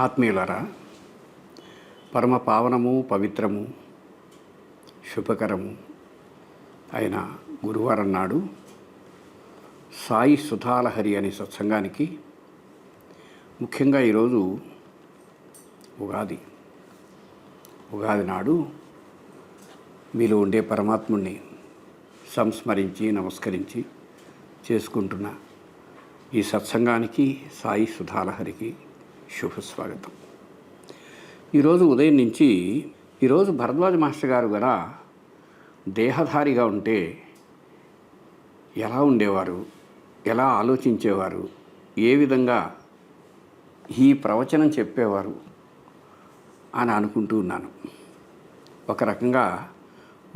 ఆత్మీయులారా, పరమ పావనము, పవిత్రము, శుభకరము అయిన గురువారం నాడు సాయి సుధాలహరి అనే సత్సంగానికి, ముఖ్యంగా ఈరోజు ఉగాది నాడు మీలో ఉండే పరమాత్ముణ్ణి సంస్మరించి నమస్కరించి చేసుకుంటున్న ఈ సత్సంగానికి, సాయి సుధాలహరికి శుభస్వాగతం. ఈరోజు ఉదయం నుంచి ఈరోజు భరద్వాజ మాస్టర్ గారు కూడా దేహధారిగా ఉంటే ఎలా ఉండేవారు, ఎలా ఆలోచించేవారు, ఏ విధంగా ఈ ప్రవచనం చెప్పేవారు అని అనుకుంటూ ఉన్నాను. ఒక రకంగా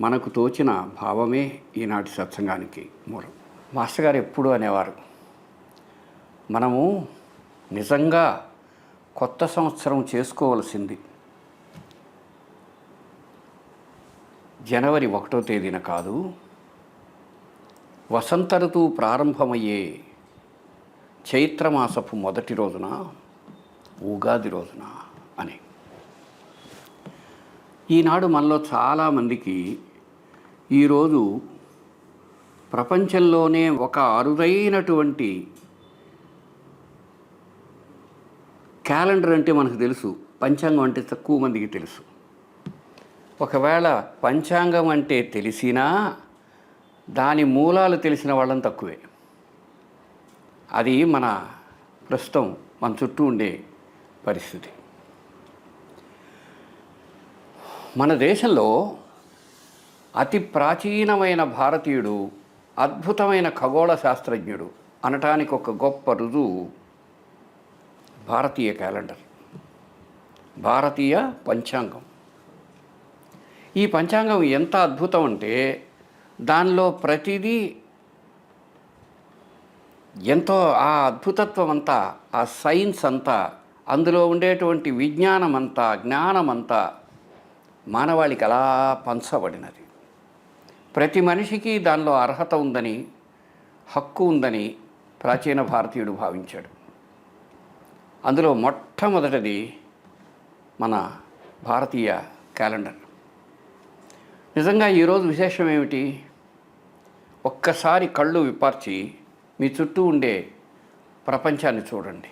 మనకు తోచిన భావమే ఈనాటి సత్సంగానికి మూలం. మాస్టర్ గారు ఎప్పుడు అనేవారు, మనము నిజంగా కొత్త సంవత్సరం చేసుకోవలసింది జనవరి 1వ తేదీన కాదు, వసంత ఋతువు ప్రారంభమయ్యే చైత్రమాసపు మొదటి రోజున, ఉగాది రోజున అని. ఈనాడు మనలో చాలామందికి ఈరోజు ప్రపంచంలోనే ఒక అరుదైనటువంటి క్యాలెండర్ అంటే మనకు తెలుసు, పంచాంగం అంటే తక్కువ మందికి తెలుసు. ఒకవేళ పంచాంగం అంటే తెలిసినా దాని మూలాలు తెలిసిన వాళ్ళని తక్కువే. అది ప్రస్తుతం మన చుట్టూ ఉండే పరిస్థితి. మన దేశంలో అతి ప్రాచీనమైన భారతీయుడు, అద్భుతమైన ఖగోళ శాస్త్రజ్ఞుడు అనటానికి ఒక గొప్ప రుజువు భారతీయ క్యాలెండర్, భారతీయ పంచాంగం. ఈ పంచాంగం ఎంత అద్భుతం అంటే దానిలో ప్రతిదీ ఎంతో, ఆ అద్భుతత్వం అంతా, ఆ సైన్స్ అంతా, అందులో ఉండేటువంటి విజ్ఞానం అంతా, జ్ఞానం అంతా మానవాళికి అలా పంచబడినది. ప్రతి మనిషికి దానిలో అర్హత ఉందని, హక్కు ఉందని ప్రాచీన భారతీయుడు భావించాడు. అందులో మొట్టమొదటిది మన భారతీయ క్యాలెండర్. నిజంగా ఈరోజు విశేషం ఏమిటి? ఒక్కసారి కళ్ళు విప్పార్చి మీ చుట్టూ ఉండే ప్రపంచాన్ని చూడండి.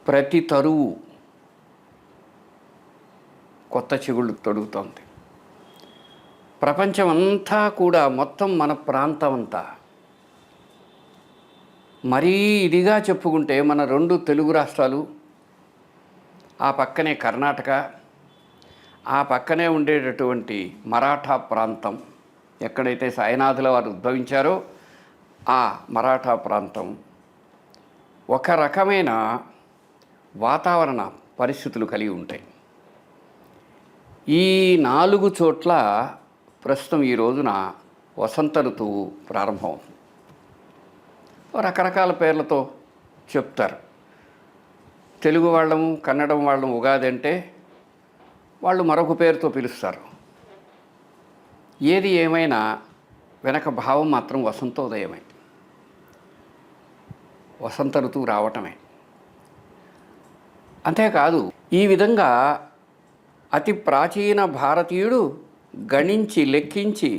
ప్రతి తరువు కొత్త చిగుళ్ళు తొడుగుతోంది. ప్రపంచం అంతా కూడా, మొత్తం మన ప్రాంతం అంతా, మరీ ఇదిగా చెప్పుకుంటే మన 2 తెలుగు రాష్ట్రాలు, ఆ పక్కనే కర్ణాటక, ఆ పక్కనే ఉండేటటువంటి మరాఠా ప్రాంతం, ఎక్కడైతే సాయినాథుల వారు ఉద్భవించారో ఆ మరాఠా ప్రాంతం, ఒక రకమైన వాతావరణ పరిస్థితులు కలిగి ఉంటాయి. ఈ 4 చోట్ల ప్రస్తుతం ఈ రోజున వసంత ఋతువు ప్రారంభమవుతుంది. రకరకాల పేర్లతో చెప్తారు. తెలుగు వాళ్ళము, కన్నడం వాళ్ళము ఉగాది అంటే వాళ్ళు మరొక పేరుతో పిలుస్తారు. ఏది ఏమైనా వెనక భావం మాత్రం వసంతోదయమే, వసంత ఋతువు రావటమే. అంతేకాదు, ఈ విధంగా అతి ప్రాచీన భారతీయుడు గణించి లెక్కించి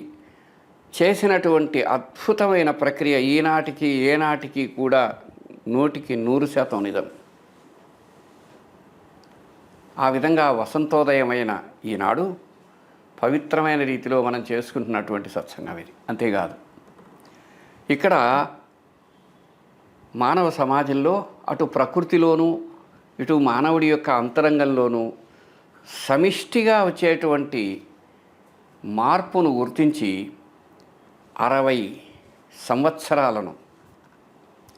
చేసినటువంటి అద్భుతమైన ప్రక్రియ ఈనాటికి ఏనాటికి కూడా 100కి 100% నిజం. ఆ విధంగా వసంతోదయమైన ఈనాడు పవిత్రమైన రీతిలో మనం చేసుకుంటున్నటువంటి సత్సంగం ఇది. అంతేకాదు, ఇక్కడ మానవ సమాజంలో అటు ప్రకృతిలోనూ ఇటు మానవుడి యొక్క అంతరంగంలోనూ సమిష్టిగా వచ్చేటువంటి మార్పును గుర్తించి 60 సంవత్సరాలను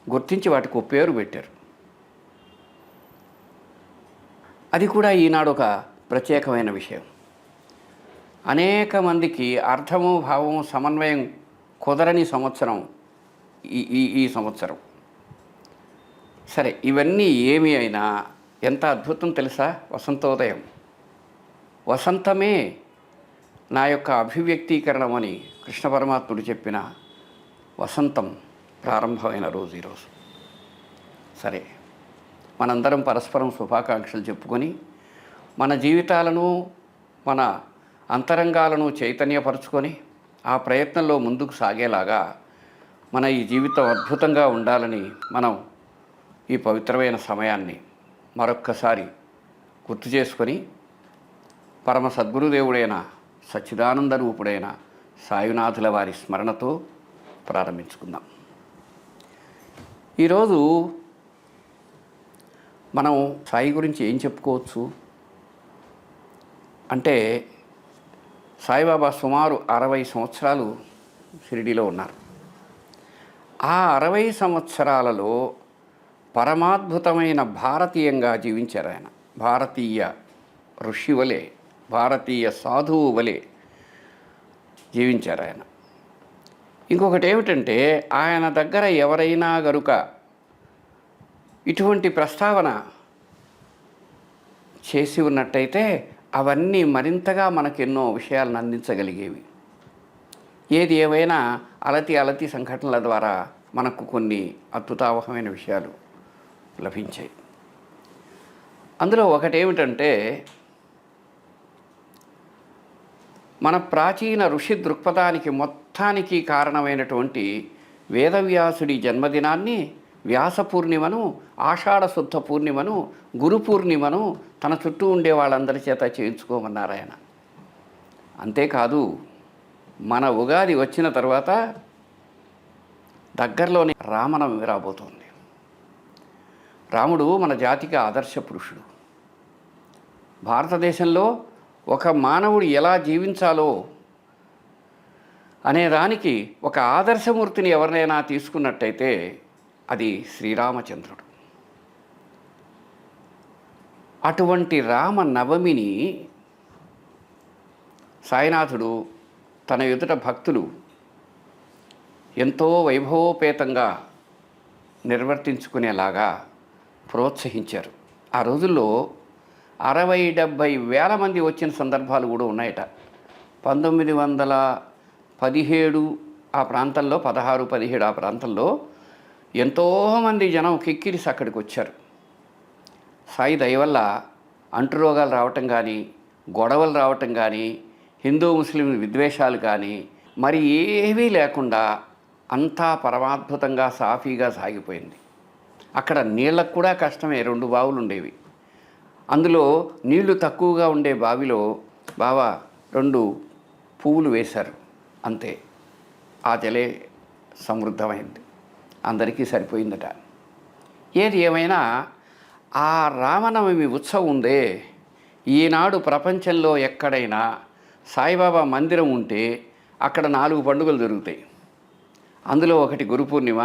గుర్తించి వాటికి ఒక పేరు పెట్టారు. అది కూడా ఈనాడు ఒక ప్రత్యేకమైన విషయం. అనేక మందికి అర్థము, భావము, సమన్వయం కుదరని సంవత్సరం ఈ సంవత్సరం. సరే, ఇవన్నీ ఏమి అయినా ఎంత అద్భుతం తెలుసా? వసంతోదయం. వసంతమే నా యొక్క అభివ్యక్తీకరణమని కృష్ణ పరమాత్ముడు చెప్పిన వసంతం ప్రారంభమైన రోజు ఈరోజు. సరే, మనందరం పరస్పరం శుభాకాంక్షలు చెప్పుకొని మన జీవితాలను మన అంతరంగాలను చైతన్యపరుచుకొని ఆ ప్రయత్నంలో ముందుకు సాగేలాగా మన ఈ జీవితం అద్భుతంగా ఉండాలని మనం ఈ పవిత్రమైన సమయాన్ని మరొక్కసారి గుర్తు చేసుకొని పరమ సద్గురుదేవుడైన సచ్చిదానంద రూపుడైన సాయినాథుల వారి స్మరణతో ప్రారంభించుకుందాం. ఈరోజు మనం సాయి గురించి ఏం చెప్పుకోవచ్చు అంటే, సాయిబాబా సుమారు 60 సంవత్సరాలు షిరిడీలో ఉన్నారు. ఆ 60 సంవత్సరాలలో పరమాద్భుతమైన భారతీయంగా జీవించారు ఆయన. భారతీయ ఋషి వలె, భారతీయ సాధువు వలె జీవించారు ఆయన. ఇంకొకటి ఏమిటంటే, ఆయన దగ్గర ఎవరైనా గనుక ఇటువంటి ప్రస్తావన చేసి ఉన్నట్టయితే అవన్నీ మరింతగా మనకెన్నో విషయాలను అందించగలిగేవి. ఏది ఏవైనా అలతి సంఘటనల ద్వారా మనకు కొన్ని అద్భుతావహమైన విషయాలు లభించాయి. అందులో ఒకటేమిటంటే, మన ప్రాచీన ఋషి దృక్పథానికి మొత్తానికి కారణమైనటువంటి వేదవ్యాసుడి జన్మదినాన్ని, వ్యాస పూర్ణిమను, ఆషాఢ శుద్ధ పూర్ణిమను, గురు పూర్ణిమను తన చుట్టూ ఉండే వాళ్ళందరి చేత చేయించుకోమన్నారు ఆయన. అంతేకాదు, మన ఉగాది వచ్చిన తర్వాత దగ్గరలోనే రామనవమి రాబోతోంది. రాముడు మన జాతికి ఆదర్శ పురుషుడు. భారతదేశంలో ఒక మానవుడు ఎలా జీవించాలో అనేదానికి ఒక ఆదర్శమూర్తిని ఎవరినైనా తీసుకున్నట్టయితే అది శ్రీరామచంద్రుడు. అటువంటి రామనవమిని సాయినాథుడు తన ఎదుట భక్తులు ఎంతో వైభవోపేతంగా నిర్వర్తించుకునేలాగా ప్రోత్సహించారు. ఆ రోజుల్లో 60-70 వేల మంది వచ్చిన సందర్భాలు కూడా ఉన్నాయట. 1917 ఆ ప్రాంతంలో, 16-17 ఆ ప్రాంతంలో ఎంతోమంది జనం కిక్కిరిసి అక్కడికి వచ్చారు. సాయి దయ వల్ల అంటురోగాలు రావటం కానీ, గొడవలు రావటం కానీ, హిందూ ముస్లిం విద్వేషాలు కానీ మరి ఏవీ లేకుండా అంతా పరమాద్భుతంగా సాఫీగా సాగిపోయింది. అక్కడ నీళ్ళకు కూడా కష్టమే. 2 బావులు ఉండేవి. అందులో నీళ్లు తక్కువగా ఉండే బావిలో బాబా 2 పువ్వులు వేశారు, అంతే. ఆ జలే సమృద్ధమైంది, అందరికీ సరిపోయిందట. ఏది ఏమైనా ఆ రామనవమి ఉత్సవం ఉందే, ఈనాడు ప్రపంచంలో ఎక్కడైనా సాయిబాబా మందిరం ఉంటే అక్కడ 4 పండుగలు జరుగుతాయి. అందులో ఒకటి గురు పూర్ణిమ,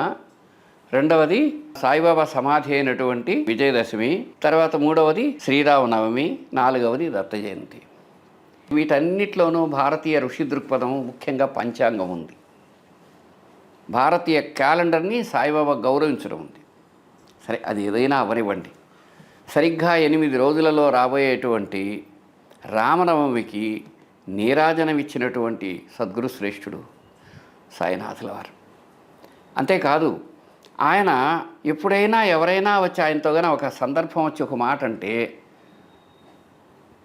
రెండవది సాయిబాబా సమాధి అయినటువంటి విజయదశమి, తర్వాత 3వది శ్రీరామనవమి, 4వది దత్త జయంతి. వీటన్నిటిలోనూ భారతీయ ఋషి దృక్పథం, ముఖ్యంగా పంచాంగం ఉంది. భారతీయ క్యాలెండర్ని సాయిబాబా గౌరవించడం ఉంది. సరే, అది ఏదైనా అవనివ్వండి. సరిగ్గా 8 రోజులలో రాబోయేటువంటి రామనవమికి నీరాజనమిచ్చినటువంటి సద్గురు శ్రేష్ఠుడు సాయినాథుల వారు. అంతేకాదు, ఆయన ఎప్పుడైనా ఎవరైనా వచ్చి ఆయనతో కానీ ఒక సందర్భం వచ్చి ఒక మాట అంటే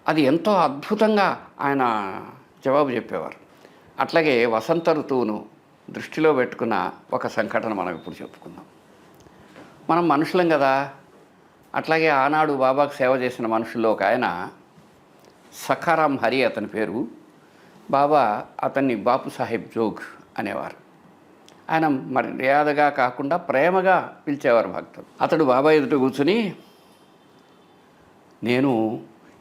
అది ఎంతో అద్భుతంగా ఆయన జవాబు చెప్పేవారు. అట్లాగే వసంత ఋతువును దృష్టిలో పెట్టుకున్న ఒక సంఘటన మనం ఇప్పుడు చెప్పుకుందాం. మనం మనుషులం కదా. అట్లాగే ఆనాడు బాబాకు సేవ చేసిన మనుషుల్లో ఒక ఆయన సఖారాం హరి అతని పేరు. బాబా అతన్ని బాపు సాహెబ్ జోగ్ అనేవారు. ఆయన మర్యాదగా కాకుండా ప్రేమగా పిలిచేవారు భక్తులు. అతడు బాబా ఎదుట కూర్చుని, నేను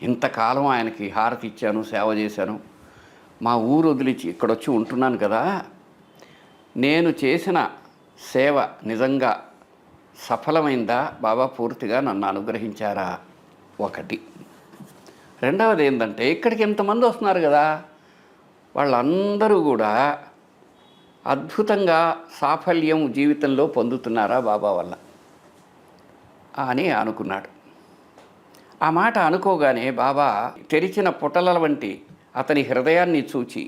ఇంతకాలం ఆయనకి హారతి ఇచ్చాను, సేవ చేశాను, మా ఊరు వదిలిచి ఇక్కడొచ్చి ఉంటున్నాను కదా, నేను చేసిన సేవ నిజంగా సఫలమైందా? బాబా పూర్తిగా నన్ను అనుగ్రహించారా? ఒకటి. రెండవది ఏంటంటే, ఇక్కడికి ఎంతమంది వస్తున్నారు కదా, వాళ్ళందరూ కూడా అద్భుతంగా సాఫల్యం జీవితంలో పొందుతున్నారా బాబా వల్ల అని అనుకున్నాడు. ఆ మాట అనుకోగానే బాబా తెరిచిన పుటల వంటి అతని హృదయాన్ని చూచి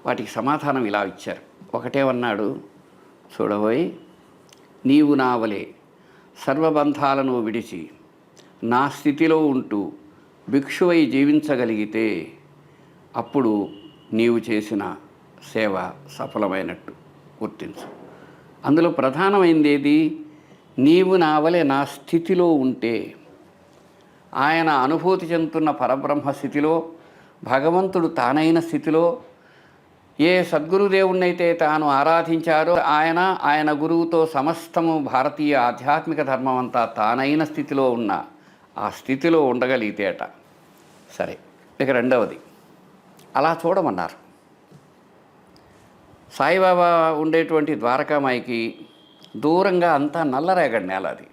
వాటికి సమాధానం ఇలా ఇచ్చారు. ఒకటేమన్నాడు, చూడబోయి, నీవు నావలే సర్వబంధాలను విడిచి నా స్థితిలో ఉంటూ భిక్షువై జీవించగలిగితే అప్పుడు నీవు చేసిన సేవ సఫలమైనట్టు గుర్తించు. అందులో ప్రధానమైనది ఏది? నీవు నా వలె నా స్థితిలో ఉంటే, ఆయన అనుభూతి చెందుతున్న పరబ్రహ్మ స్థితిలో, భగవంతుడు తానైన స్థితిలో, ఏ సద్గురుదేవుణ్ణైతే తాను ఆరాధించారో ఆయన గురువుతో సమస్తము భారతీయ ఆధ్యాత్మిక ధర్మం అంతా తానైన స్థితిలో ఉన్న ఆ స్థితిలో ఉండగలిగితేట. సరే, ఇక రెండవది అలా చూడమన్నారు. సాయిబాబా ఉండేటువంటి ద్వారకామాయికి దూరంగా అంతా నల్లరేగడి నేల. అది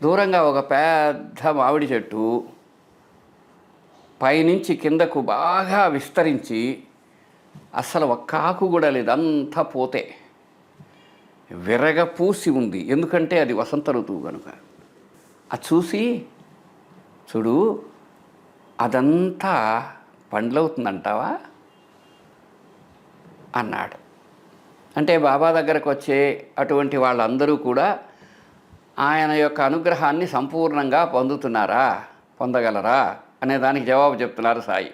దూరంగా ఒక పెద్ద మామిడి చెట్టు పైనుంచి కిందకు బాగా విస్తరించి అసలు ఒక్క ఆకు కూడా లేదు, అంతా పోతే విరగపూసి ఉంది. ఎందుకంటే అది వసంత ఋతువు కనుక. అది చూసి చూడు, అదంతా పండ్లవుతుందంటావా అన్నాడు. అంటే బాబా దగ్గరకు వచ్చే అటువంటి వాళ్ళందరూ కూడా ఆయన యొక్క అనుగ్రహాన్ని సంపూర్ణంగా పొందగలరా అనే దానికి జవాబు చెప్తున్నారు సాయి.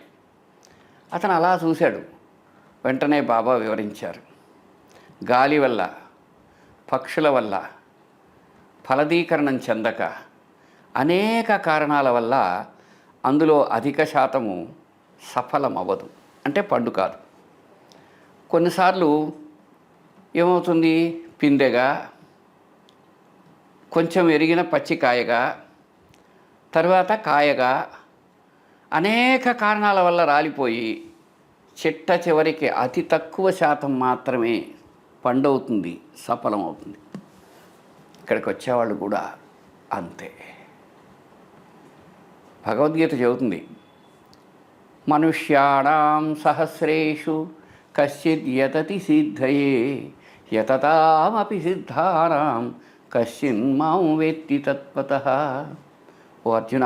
అతను అలా చూశాడు. వెంటనే బాబా వివరించారు. గాలి వల్ల, పక్షుల వల్ల, ఫలదీకరణం చెందక అనేక కారణాల వల్ల అందులో అధిక శాతము సఫలమవ్వదు, అంటే పండు కాదు. కొన్నిసార్లు ఏమవుతుంది? పిందెగా, కొంచెం ఎరిగిన పచ్చికాయగా, తర్వాత కాయగా, అనేక కారణాల వల్ల రాలిపోయి చిట్ట చివరికి అతి తక్కువ శాతం మాత్రమే పండవుతుంది, సఫలమవుతుంది. ఇక్కడికి వచ్చేవాళ్ళు కూడా అంతే. భగవద్గీత చెబుతుంది, మనుష్యాణం సహస్రేషు కశ్చిద్ యతతి సిద్ధయే యతతామపి సిద్ధానాం కశ్చిన్మాం వేత్తి తత్వతః. ఓ అర్జున,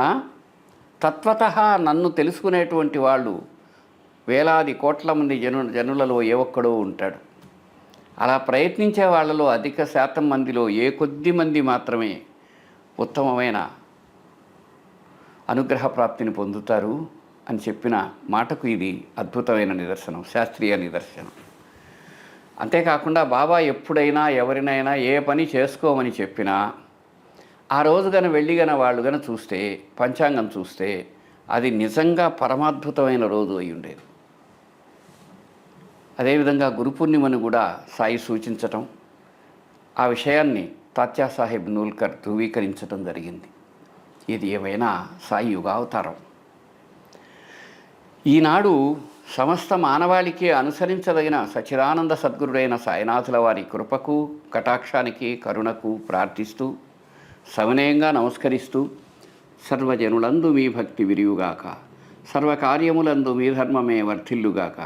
తత్వతః నన్ను తెలుసుకునేటువంటి వాళ్ళు వేలాది కోట్ల మంది జనులలో ఏ ఒక్కడో ఉంటాడు. అలా ప్రయత్నించే వాళ్ళలో అధిక శాతం మందిలో ఏ కొద్ది మంది మాత్రమే ఉత్తమమైన అనుగ్రహ ప్రాప్తిని పొందుతారు అని చెప్పిన మాటకు ఇది అద్భుతమైన నిదర్శనం, శాస్త్రీయ నిదర్శనం. అంతేకాకుండా బాబా ఎప్పుడైనా ఎవరినైనా ఏ పని చేసుకోమని చెప్పినా ఆ రోజు వెళ్ళి వాళ్ళు చూస్తే, పంచాంగం చూస్తే అది నిజంగా పరమాద్భుతమైన రోజు అయి ఉండేది. అదేవిధంగా గురు పూర్ణిమను కూడా సాయి సూచించటం, ఆ విషయాన్ని తాత్యా సాహెబ్ నూల్కర్ ధృవీకరించడం జరిగింది. ఇది ఏమైనా సాయి యుగావతారం. ఈనాడు సమస్త మానవాళికి అనుసరించదగిన సచ్చిదానంద సద్గురుడైన సాయినాథుల వారి కృపకు, కటాక్షానికి, కరుణకు ప్రార్థిస్తూ, సవినయంగా నమస్కరిస్తూ, సర్వజనులందు మీ భక్తి విరియుగాక, సర్వకార్యములందు మీ ధర్మమే వర్ధిల్లుగాక,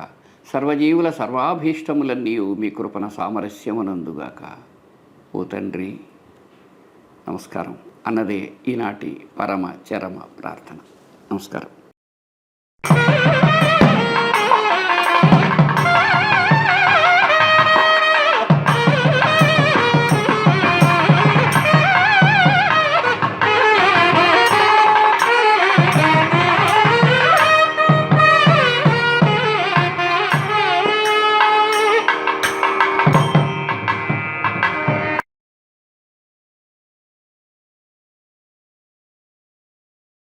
సర్వజీవుల సర్వాభీష్టములన్నీ మీ కృపణ సామరస్యమునందుగాక. ఓ తండ్రి నమస్కారం అన్నదే ఈనాటి పరమ చరమ ప్రార్థన. నమస్కారం.